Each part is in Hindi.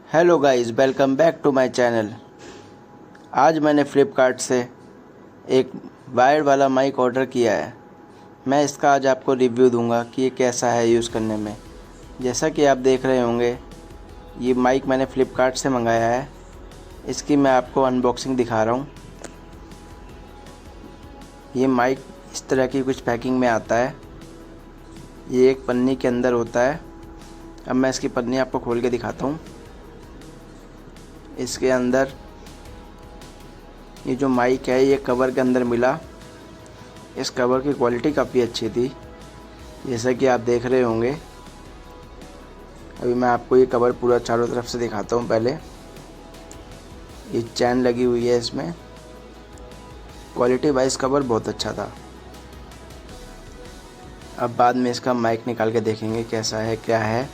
Hello guys, welcome back to my channel. आज मैंने फ़्लिपकार्ट से एक वायर वाला माइक ऑर्डर किया है। मैं इसका आज आपको रिव्यू दूंगा कि ये कैसा है यूज़ करने में। जैसा कि आप देख रहे होंगे, ये माइक मैंने फ़्लिपकार्ट से मंगाया है। इसकी मैं आपको अनबॉक्सिंग दिखा रहा हूँ। ये माइक इस तरह की कुछ पैकिंग में आता है। ये एक पन्नी के अंदर होता है। अब मैं इसकी पन्नी आपको खोल के दिखाता हूँ। इसके अंदर ये जो माइक है ये कवर के अंदर मिला। इस कवर की क्वालिटी काफ़ी अच्छी थी, जैसा कि आप देख रहे होंगे। अभी मैं आपको ये कवर पूरा चारों तरफ से दिखाता हूँ। पहले ये चैन लगी हुई है इसमें। क्वालिटी वाइज कवर बहुत अच्छा था। अब बाद में इसका माइक निकाल के देखेंगे कैसा है क्या है।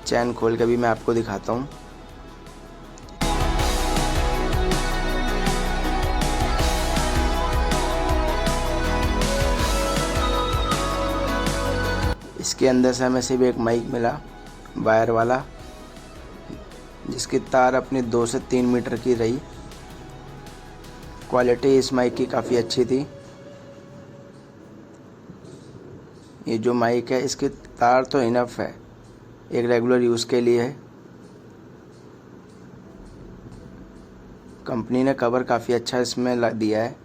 चैन खोल के भी मैं आपको दिखाता हूँ। इसके अंदर से हमें सिर्फ एक माइक मिला, वायर वाला, जिसकी तार अपनी 2 से 3 मीटर की रही। क्वालिटी इस माइक की काफ़ी अच्छी थी। ये जो माइक है इसकी तार तो इनफ है, एक रेगुलर यूज़ के लिए है। कंपनी ने कवर काफ़ी अच्छा इसमें दिया है।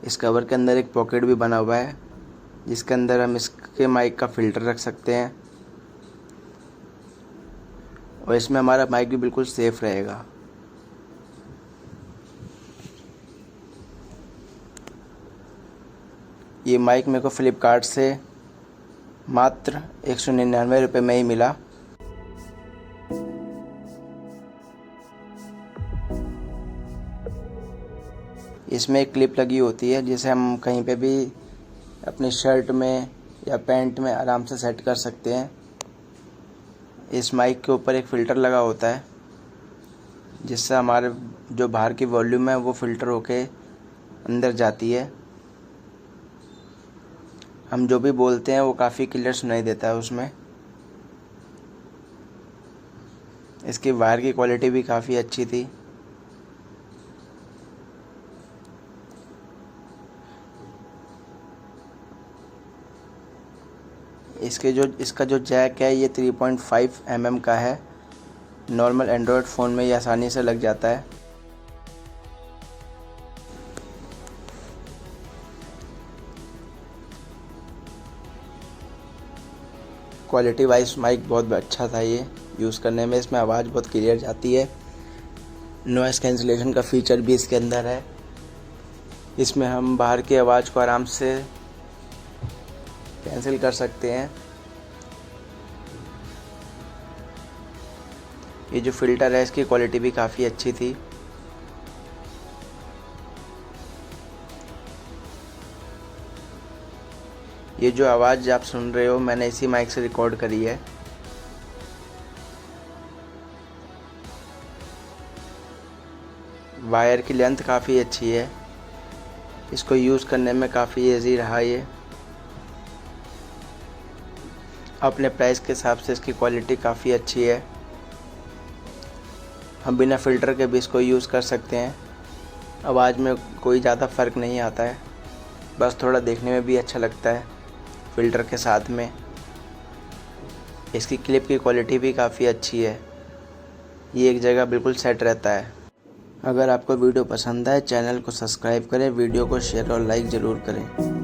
इस कवर के अंदर एक पॉकेट भी बना हुआ है, जिसके अंदर हम इसके माइक का फ़िल्टर रख सकते हैं, और इसमें हमारा माइक भी बिल्कुल सेफ़ रहेगा। ये माइक मेरे को फ़्लिपकार्ट से मात्र 199 रुपये में ही मिला। इसमें एक क्लिप लगी होती है, जिसे हम कहीं पे भी अपनी शर्ट में या पैंट में आराम से सेट कर सकते हैं। इस माइक के ऊपर एक फ़िल्टर लगा होता है, जिससे हमारे जो बाहर की वॉल्यूम है वो फ़िल्टर होके अंदर जाती है। हम जो भी बोलते हैं वो काफ़ी क्लियर सुनाई देता है उसमें। इसकी वायर की क्वालिटी भी काफ़ी अच्छी थी। इसका जो जैक है ये 3.5 mm का है। नॉर्मल एंड्रॉयड फ़ोन में ये आसानी से लग जाता है। क्वालिटी वाइज माइक बहुत अच्छा था। ये यूज़ करने में इसमें आवाज़ बहुत क्लियर जाती है। नॉइज़ कैंसिलेशन का फ़ीचर भी इसके अंदर है। इसमें हम बाहर की आवाज़ को आराम से कैंसिल कर सकते हैं। ये जो फ़िल्टर है इसकी क्वालिटी भी काफ़ी अच्छी थी। ये जो आवाज़ आप सुन रहे हो मैंने इसी माइक से रिकॉर्ड करी है। वायर की लेंथ काफ़ी अच्छी है। इसको यूज़ करने में काफ़ी इजी रहा। ये अपने प्राइस के हिसाब से इसकी क्वालिटी काफ़ी अच्छी है। हम बिना फ़िल्टर के भी इसको यूज़ कर सकते हैं। आवाज़ में कोई ज़्यादा फ़र्क नहीं आता है, बस थोड़ा देखने में भी अच्छा लगता है फ़िल्टर के साथ में। इसकी क्लिप की क्वालिटी भी काफ़ी अच्छी है। ये एक जगह बिल्कुल सेट रहता है। अगर आपको वीडियो पसंद आए चैनल को सब्सक्राइब करें, वीडियो को शेयर और लाइक ज़रूर करें।